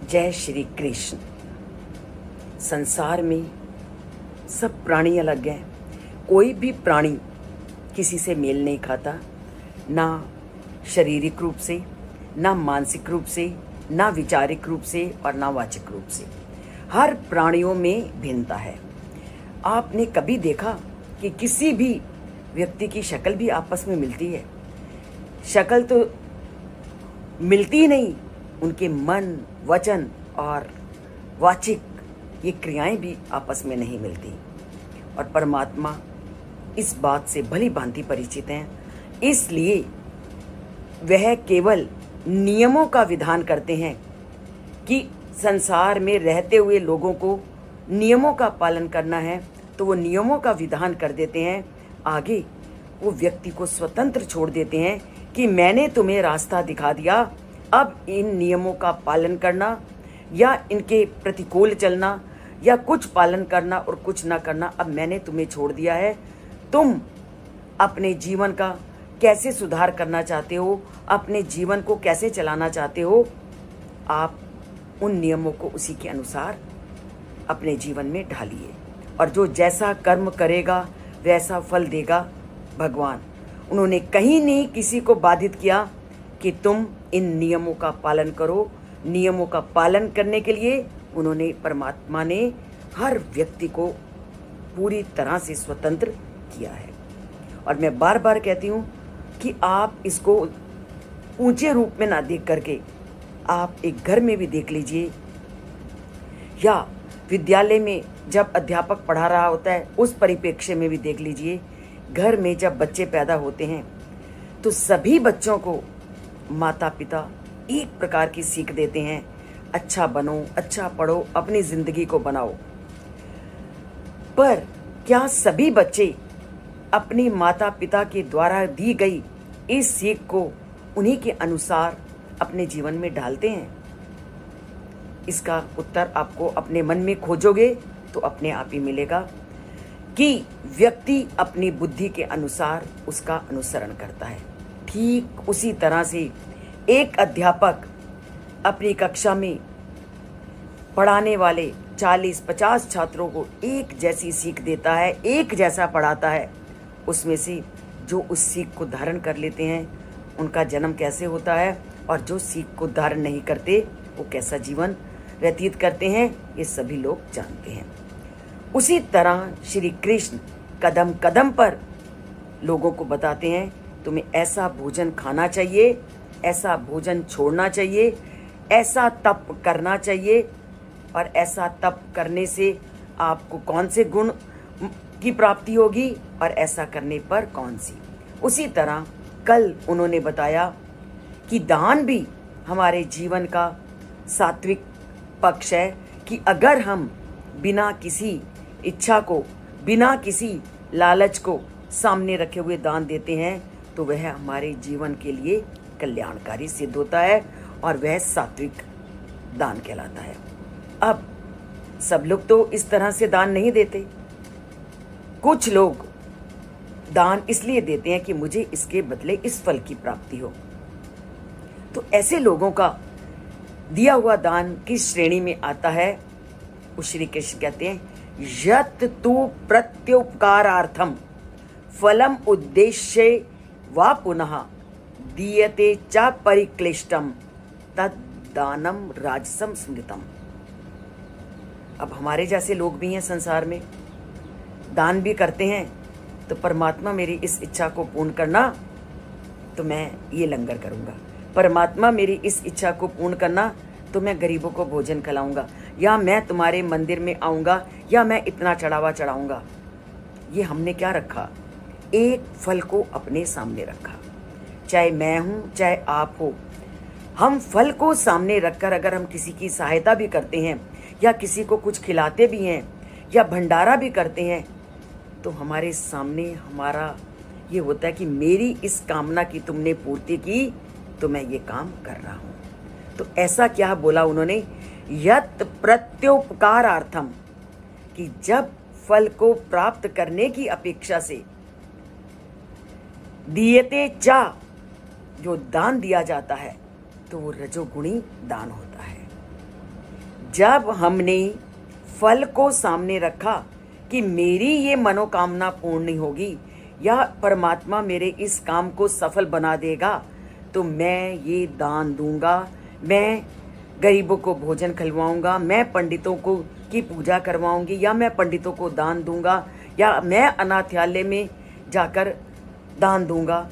जय श्री कृष्ण। संसार में सब प्राणी अलग हैं। कोई भी प्राणी किसी से मेल नहीं खाता, ना शारीरिक रूप से, ना मानसिक रूप से, ना विचारिक रूप से और ना वाचिक रूप से। हर प्राणियों में भिन्नता है। आपने कभी देखा कि किसी भी व्यक्ति की शक्ल भी आपस में मिलती है? शक्ल तो मिलती ही नहीं, उनके मन, वचन और वाचिक ये क्रियाएं भी आपस में नहीं मिलती। और परमात्मा इस बात से भली भांति परिचित हैं, इसलिए वह केवल नियमों का विधान करते हैं कि संसार में रहते हुए लोगों को नियमों का पालन करना है, तो वो नियमों का विधान कर देते हैं। आगे वो व्यक्ति को स्वतंत्र छोड़ देते हैं कि मैंने तुम्हें रास्ता दिखा दिया, अब इन नियमों का पालन करना या इनके प्रतिकूल चलना या कुछ पालन करना और कुछ ना करना अब मैंने तुम्हें छोड़ दिया है। तुम अपने जीवन का कैसे सुधार करना चाहते हो, अपने जीवन को कैसे चलाना चाहते हो, आप उन नियमों को उसी के अनुसार अपने जीवन में ढालिए। और जो जैसा कर्म करेगा वैसा फल देगा भगवान। उन्होंने कहीं नहीं किसी को बाधित किया कि तुम इन नियमों का पालन करो। नियमों का पालन करने के लिए उन्होंने, परमात्मा ने हर व्यक्ति को पूरी तरह से स्वतंत्र किया है। और मैं बार बार कहती हूँ कि आप इसको ऊंचे रूप में ना देख करके आप एक घर में भी देख लीजिए, या विद्यालय में जब अध्यापक पढ़ा रहा होता है उस परिप्रेक्ष्य में भी देख लीजिए। घर में जब बच्चे पैदा होते हैं तो सभी बच्चों को माता पिता एक प्रकार की सीख देते हैं, अच्छा बनो, अच्छा पढ़ो, अपनी जिंदगी को बनाओ। पर क्या सभी बच्चे अपनी माता पिता के द्वारा दी गई इस सीख को उन्हीं के अनुसार अपने जीवन में ढालते हैं? इसका उत्तर आपको अपने मन में खोजोगे तो अपने आप ही मिलेगा कि व्यक्ति अपनी बुद्धि के अनुसार उसका अनुसरण करता है। ठीक उसी तरह से एक अध्यापक अपनी कक्षा में पढ़ाने वाले 40-50 छात्रों को एक जैसी सीख देता है, एक जैसा पढ़ाता है। उसमें से जो उस सीख को धारण कर लेते हैं उनका जन्म कैसे होता है, और जो सीख को धारण नहीं करते वो कैसा जीवन व्यतीत करते हैं, ये सभी लोग जानते हैं। उसी तरह श्री कृष्ण कदम कदम पर लोगों को बताते हैं, तुम्हें ऐसा भोजन खाना चाहिए, ऐसा भोजन छोड़ना चाहिए, ऐसा तप करना चाहिए, और ऐसा तप करने से आपको कौन से गुण की प्राप्ति होगी और ऐसा करने पर कौन सी। उसी तरह कल उन्होंने बताया कि दान भी हमारे जीवन का सात्विक पक्ष है, कि अगर हम बिना किसी इच्छा को, बिना किसी लालच को सामने रखे हुए दान देते हैं तो वह हमारे जीवन के लिए कल्याणकारी सिद्ध होता है और वह सात्विक दान कहलाता है। अब सब लोग तो इस तरह से दान नहीं देते। कुछ लोग दान इसलिए देते हैं कि मुझे इसके बदले इस फल की प्राप्ति हो। तो ऐसे लोगों का दिया हुआ दान किस श्रेणी में आता है? वो श्री कृष्ण कहते हैं, यत तु प्रत्युपकारार्थम फलम उद्देश्य वा पुनः दीयते च परिक्लिष्टम तद दानम राजसम स्मृतम। अब हमारे जैसे लोग भी हैं संसार में, दान भी करते हैं, तो परमात्मा मेरी इस इच्छा को पूर्ण करना तो मैं ये लंगर करूंगा, परमात्मा मेरी इस इच्छा को पूर्ण करना तो मैं गरीबों को भोजन खिलाऊंगा, या मैं तुम्हारे मंदिर में आऊंगा, या मैं इतना चढ़ावा चढ़ाऊंगा। ये हमने क्या रखा? एक फल को अपने सामने रखा। चाहे मैं हूं, चाहे आप हो, हम फल को सामने रखकर अगर हम किसी की सहायता भी करते हैं या किसी को कुछ खिलाते भी हैं या भंडारा भी करते हैं, तो हमारे सामने हमारा ये होता है कि मेरी इस कामना की तुमने पूर्ति की तो मैं ये काम कर रहा हूं। तो ऐसा क्या बोला उन्होंने? यत प्रत्युपकारार्थम, कि जब फल को प्राप्त करने की अपेक्षा से दीयते चा, जो दान दिया जाता है, तो वो रजोगुणी दान होता है। जब हमने फल को सामने रखा कि मेरी ये मनोकामना पूर्ण नहीं होगी या परमात्मा मेरे इस काम को सफल बना देगा, तो मैं ये दान दूंगा, मैं गरीबों को भोजन खिलवाऊंगा, मैं पंडितों को की पूजा करवाऊंगी, या मैं पंडितों को दान दूंगा, या मैं अनाथालय में जाकर दान दूंगा।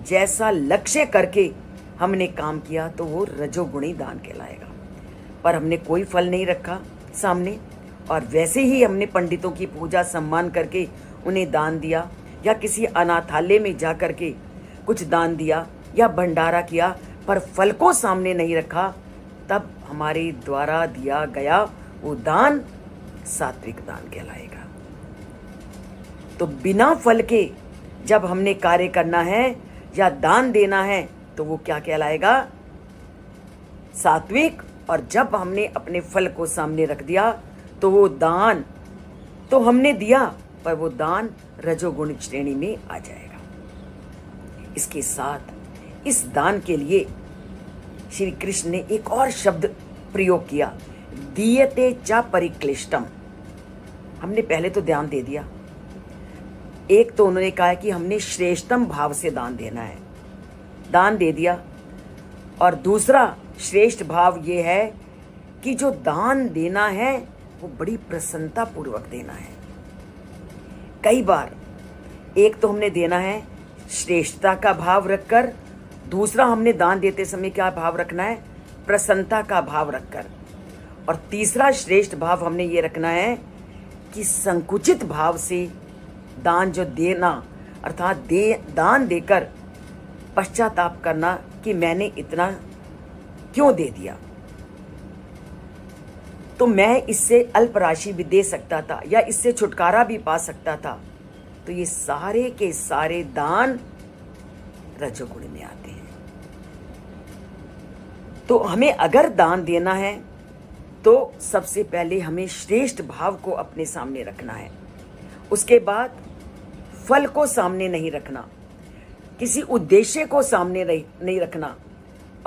जैसा लक्ष्य करके हमने काम किया तो वो रजोगुणी दान कहलाएगा। पर हमने कोई फल नहीं रखा सामने, और वैसे ही हमने पंडितों की पूजा सम्मान करके उन्हें दान दिया, या किसी अनाथालय में जा करके कुछ दान दिया या भंडारा किया, पर फल को सामने नहीं रखा, तब हमारे द्वारा दिया गया वो दान सात्विक दान कहलाएगा। तो बिना फल के जब हमने कार्य करना है या दान देना है तो वो क्या कहलाएगा? सात्विक। और जब हमने अपने फल को सामने रख दिया तो वो दान तो हमने दिया, पर वो दान रजोगुण श्रेणी में आ जाएगा। इसके साथ इस दान के लिए श्री कृष्ण ने एक और शब्द प्रयोग किया, दीयते च परिक्लिष्टम। हमने पहले तो ध्यान दे दिया, एक तो उन्होंने कहा कि हमने श्रेष्ठतम भाव से दान देना है, दान दे दिया। और दूसरा श्रेष्ठ भाव ये है कि जो दान देना है वो बड़ी प्रसन्नता पूर्वक देना है। कई बार एक तो हमने देना है श्रेष्ठता का भाव रखकर, दूसरा हमने दान देते समय क्या भाव रखना है? प्रसन्नता का भाव रखकर। और तीसरा श्रेष्ठ भाव हमने ये रखना है कि संकुचित भाव से दान जो देना, अर्थात दान देकर पश्चाताप करना कि मैंने इतना क्यों दे दिया, तो मैं इससे अल्प राशि भी दे सकता था या इससे छुटकारा भी पा सकता था। तो ये सारे के सारे दान रजोगुण में आते हैं। तो हमें अगर दान देना है तो सबसे पहले हमें श्रेष्ठ भाव को अपने सामने रखना है, उसके बाद फल को सामने नहीं रखना, किसी उद्देश्य को सामने नहीं रखना।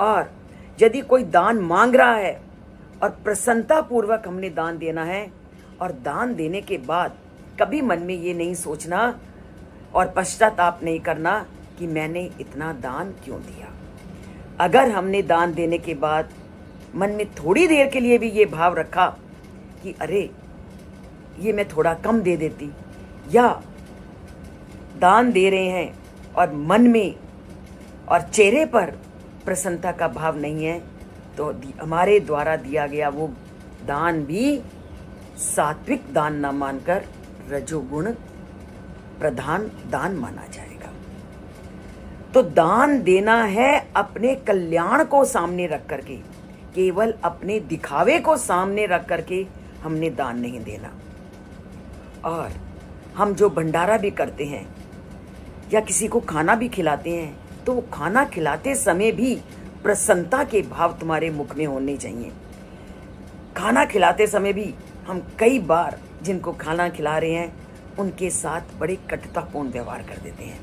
और यदि कोई दान मांग रहा है और प्रसन्नता पूर्वक हमने दान देना है, और दान देने के बाद कभी मन में ये नहीं सोचना और पश्चाताप नहीं करना कि मैंने इतना दान क्यों दिया। अगर हमने दान देने के बाद मन में थोड़ी देर के लिए भी ये भाव रखा कि अरे ये मैं थोड़ा कम दे देती, या दान दे रहे हैं और मन में और चेहरे पर प्रसन्नता का भाव नहीं है, तो हमारे द्वारा दिया गया वो दान भी सात्विक दान न मानकर रजोगुण प्रधान दान माना जाएगा। तो दान देना है अपने कल्याण को सामने रख करके, केवल अपने दिखावे को सामने रख करके हमने दान नहीं देना। और हम जो भंडारा भी करते हैं या किसी को खाना भी खिलाते हैं, तो वो खाना खिलाते समय भी प्रसन्नता के भाव तुम्हारे मुख में होने चाहिए। खाना खिलाते समय भी हम कई बार जिनको खाना खिला रहे हैं उनके साथ बड़े कटुतापूर्ण व्यवहार कर देते हैं,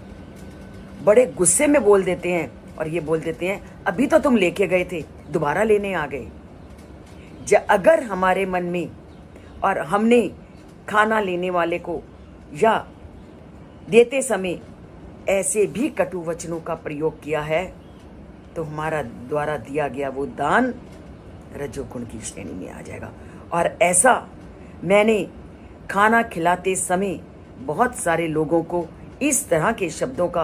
बड़े गुस्से में बोल देते हैं, और ये बोल देते हैं अभी तो तुम लेके गए थे, दोबारा लेने आ गए। अगर हमारे मन में और हमने खाना लेने वाले को या देते समय ऐसे भी कटु वचनों का प्रयोग किया है, तो हमारा द्वारा दिया गया वो दान रजोगुण की श्रेणी में आ जाएगा। और ऐसा मैंने खाना खिलाते समय बहुत सारे लोगों को इस तरह के शब्दों का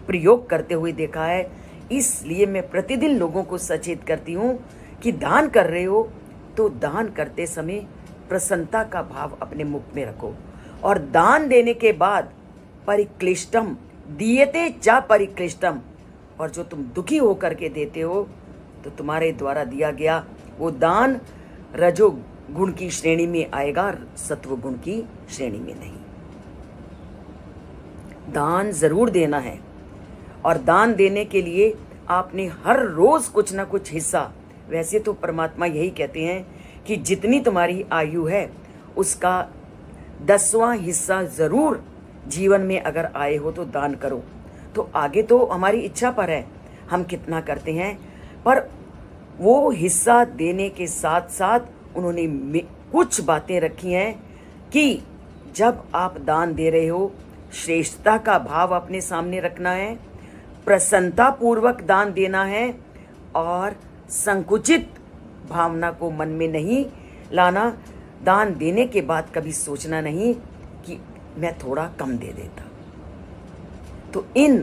प्रयोग करते हुए देखा है। इसलिए मैं प्रतिदिन लोगों को सचेत करती हूँ कि दान कर रहे हो तो दान करते समय प्रसन्नता का भाव अपने मुख में रखो, और दान देने के बाद परिक्लिष्टम दीयते च परिक्लिष्टम, और जो तुम दुखी होकर के देते हो तो तुम्हारे द्वारा दिया गया वो दान रजोगुण की श्रेणी में आएगा, सत्व गुण की श्रेणी में नहीं। दान जरूर देना है, और दान देने के लिए आपने हर रोज कुछ ना कुछ हिस्सा, वैसे तो परमात्मा यही कहते हैं कि जितनी तुम्हारी आयु है उसका 10वां हिस्सा जरूर जीवन में अगर आए हो तो दान करो। तो आगे तो हमारी इच्छा पर है हम कितना करते हैं, पर वो हिस्सा देने के साथ साथ उन्होंने कुछ बातें रखी हैं कि जब आप दान दे रहे हो, श्रेष्ठता का भाव अपने सामने रखना है, प्रसन्नता पूर्वक दान देना है और संकुचित भावना को मन में नहीं लाना। दान देने के बाद कभी सोचना नहीं कि मैं थोड़ा कम दे देता। तो इन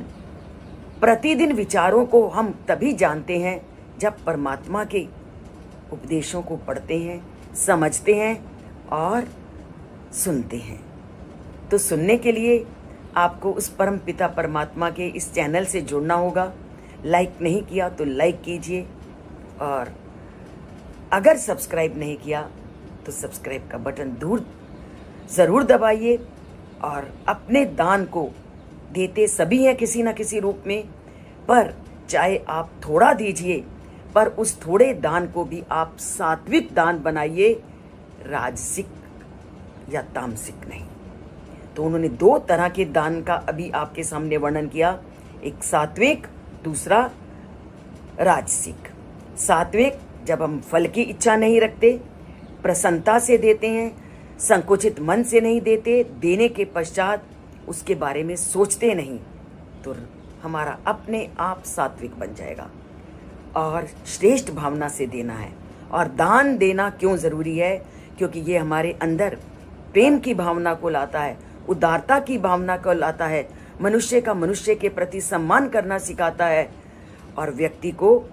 प्रतिदिन विचारों को हम तभी जानते हैं जब परमात्मा के उपदेशों को पढ़ते हैं, समझते हैं और सुनते हैं। तो सुनने के लिए आपको उस परम पिता परमात्मा के इस चैनल से जुड़ना होगा। लाइक नहीं किया तो लाइक कीजिए, और अगर सब्सक्राइब नहीं किया तो सब्सक्राइब का बटन ज़रूर दबाइए। और अपने दान को देते सभी हैं किसी न किसी रूप में, पर चाहे आप थोड़ा दीजिए, पर उस थोड़े दान को भी आप सात्विक दान बनाइए, राजसिक या तामसिक नहीं। तो उन्होंने 2 तरह के दान का अभी आपके सामने वर्णन किया, एक सात्विक, दूसरा राजसिक। सात्विक जब हम फल की इच्छा नहीं रखते, प्रसन्नता से देते हैं, संकुचित मन से नहीं देते, देने के पश्चात उसके बारे में सोचते नहीं, तो हमारा अपने आप सात्विक बन जाएगा। और श्रेष्ठ भावना से देना है। और दान देना क्यों ज़रूरी है? क्योंकि ये हमारे अंदर प्रेम की भावना को लाता है, उदारता की भावना को लाता है, मनुष्य का मनुष्य के प्रति सम्मान करना सिखाता है, और व्यक्ति को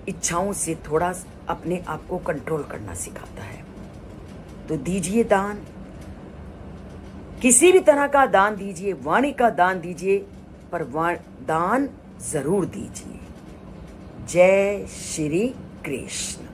इच्छाओं से थोड़ा अपने आप को कंट्रोल करना सिखाता है। तो दीजिए दान, किसी भी तरह का दान दीजिए, वाणी का दान दीजिए, पर दान जरूर दीजिए। जय श्री कृष्ण।